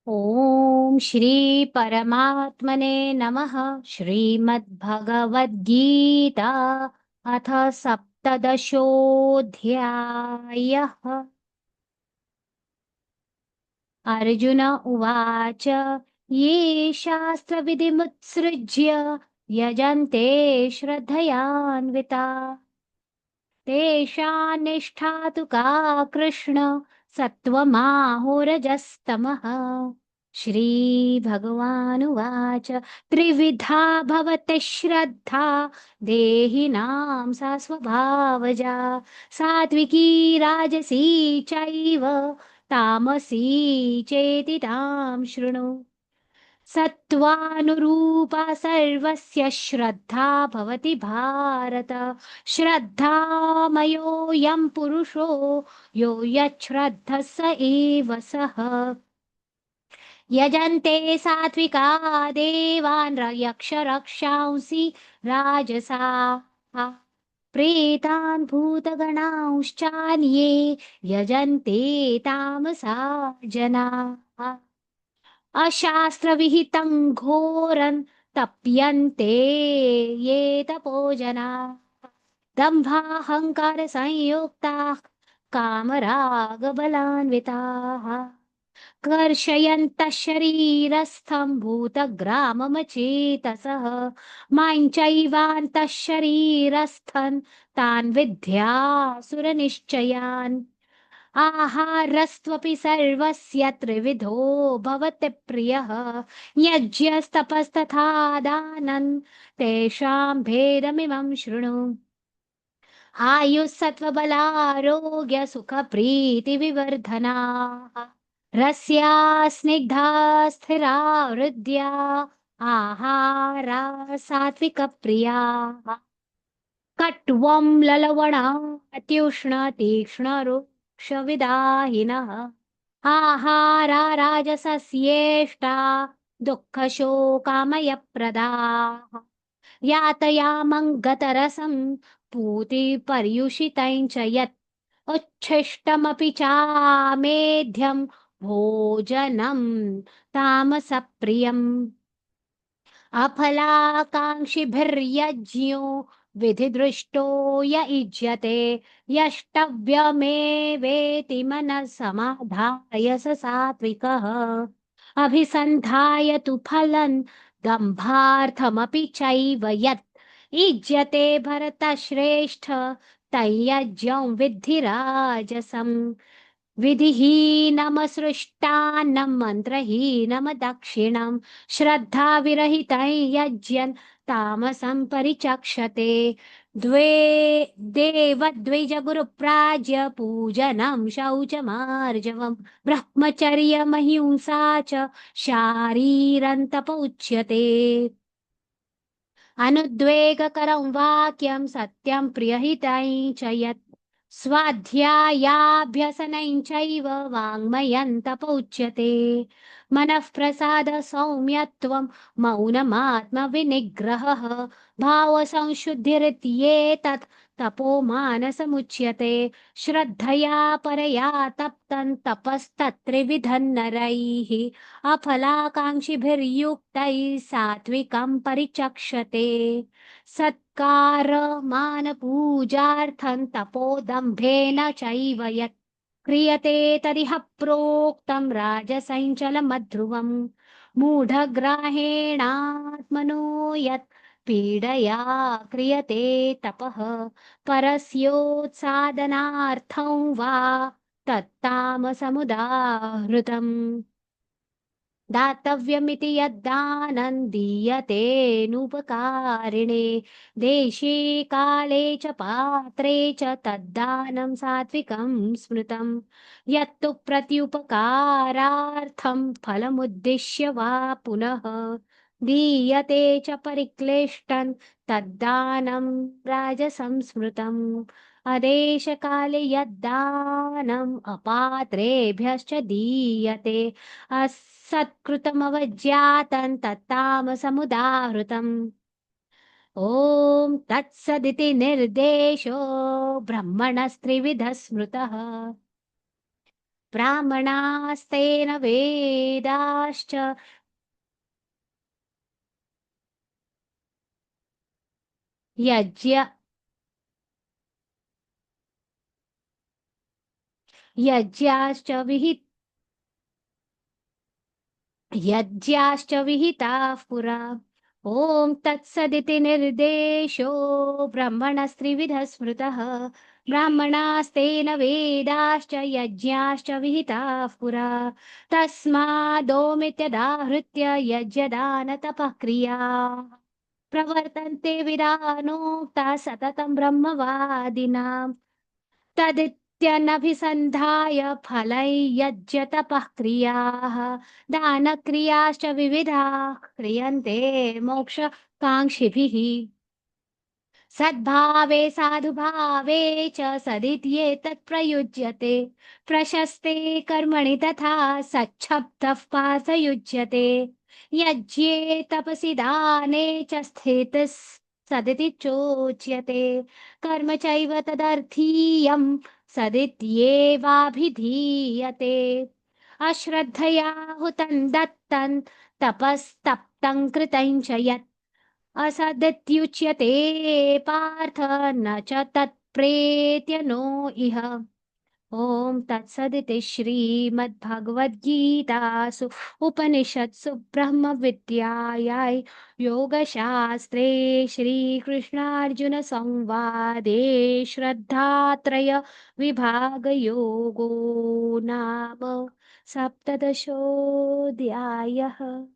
ॐ श्री परमात्मने नमः। श्रीमद्भगवद्गीता अथ सप्तदशोऽध्यायः। अर्जुन उवाच ये शास्त्रविधिमुत्सृज्य यजन्ते श्रद्धयान्विताः तेषां निष्ठा तु का कृष्ण सत्त्वमाहोरजस्तमः। श्रीभगवानुवाच त्रिविधा भवति श्रद्धा देहिनां सा स्वभावजा सात्विकी राजसी चैव तामसी चेति तां शृणु। सत्त्वानुरूपा सर्वस्य श्रद्धा भवति भारत। श्रद्धामयोऽयं पुरुषो यो यच्छ्रद्धः स एव सः। यजन्ते सात्विका देवान् यक्षरक्षांसि राजसाः प्रेतान् भूतगणांश्चान्ये यजन्ते तामसा जनाः अशास्त्रविहितं घोरं तप्यन्ते ये तपो जनाः दम्भाहङ्कारसंयुक्ताः कामरागबलान्विताः कर्षयन्तः शरीरस्थं भूतग्राममचेतसः मां चैवान्तः शरीरस्थं तान् विद्यासुरनिश्चयान् आहारस्त्वपि सर्वस्य त्रिविधो भवति प्रियः यज्ञस्तपस्तथा दानं तेषां भेदमिमं शृणु आयुः सत्त्वबलारोग्य सुखप्रीतिविवर्धनाः रस्या स्निग्धा स्थिरा हृद्या आहारा सात्विकप्रियाः कट्वं ललवणा अत्युष्ण तीक्ष्णरुक्षविदाहिनः आहारा राजसस्येष्टा दुःखशोकामयप्रदाः यातयामं गतरसं पूतिपर्युषितं च यत् उच्छिष्टमपि चामेध्यं भोजनं तामसप्रियम् अफलाकाङ्क्षिभिर्यज्ञो विधिदृष्टो य युज्यते यष्टव्यमेवेति मनः समाधाय स सात्विकः अभिसन्धाय तु फलं दम्भार्थमपि चैव यत् युज्यते भरतश्रेष्ठ तय्यज्ञं विद्धि राजसम् विधिहीनमसृष्टान्नं मन्त्रहीनमदक्षिणं श्रद्धाविरहितं यज्ञन् तामसं परिचक्षते द्वे देवद्विजगुरुप्राज्य पूजनं शौचमार्जवम् ब्रह्मचर्यमहिंसा च शारीरन्तप उच्यते अनुद्वेगकरं वाक्यं सत्यं प्रियहितं च यत् स्वाध्यायाभ्यसनं चैव वाङ्मयं तप उच्यते मनः प्रसाद सौम्यत्वं मौनमात्मविनिग्रहः भावसंशुद्धिरित्येतत् तपो मानसमुच्यते श्रद्धया परया तप्तं तपस्तत्त्रिविधं नरैः अफलाकाङ्क्षिभिर्युक्तैः सात्विकं परिचक्षते सत्कारमानपूजार्थं तपोदम्भेन चैव यत् क्रियते तदिह प्रोक्तं राजसञ्चलमध्रुवम् मूढग्राहेणात्मनो यत् पीडया क्रियते तपः परस्योत्सादनार्थं वा तत्तामसमुदाहृतम् दातव्यमिति यद्दानं दीयतेऽनुपकारिणे देशे काले च पात्रे च तद्दानं सात्विकं स्मृतं यत्तु प्रत्युपकारार्थं फलमुद्दिश्य वा पुनः दीयते च परिक्लिष्टं तद्दानं राजसंस्मृतम् अदेशकाले यद्दानम् अपात्रेभ्यश्च दीयते असत्कृतमवज्ञातं तत्तामसमुदाहृतम् ॐ तत्सदिति निर्देशो ब्रह्मणस्त्रिविधः स्मृतः ब्राह्मणास्तेन वेदाश्च यज्ञ यज्ञाश्च विहित यज्ञाश्च विहिताः पुरा। ॐ तत्सदिति निर्देशो ब्रह्मणस्त्रिविधः स्मृतः। ब्राह्मणास्तेन वेदाश्च यज्ञाश्च विहिताः पुरा। तस्मादोमित्यदाहृत्य यज्ञदानतपः क्रियाः प्रवर्तन्ते विधानोक्ता सततं ब्रह्मवादिनाम्। तदित्यनभिसन्धाय फलै यज्ञतपः क्रियाः दानक्रियाश्च विविधाः क्रियन्ते मोक्षकाङ्क्षिभिः। सद्भावे साधुभावे च सदित्येतत् प्रयुज्यते। प्रशस्ते कर्मणि तथा सच्छब्दः पार्थयुज्यते। यज्ञे तपसि दाने च स्थितः सदिति चोच्यते। कर्म चैव तदर्थीयं सदित्येवाभिधीयते। अश्रद्धया हुतं दत्तं तपस्तप्तं कृतं च यत् असदित्युच्यते पार्थ न च तत्प्रेत्य नो इह। ॐ तत्सदिति श्रीमद्भगवद्गीतासु उपनिषत्सु ब्रह्मविद्यायै योगशास्त्रे श्रीकृष्णार्जुनसंवादे श्रद्धात्रय विभागयोगो नाम सप्तदशोऽध्यायः।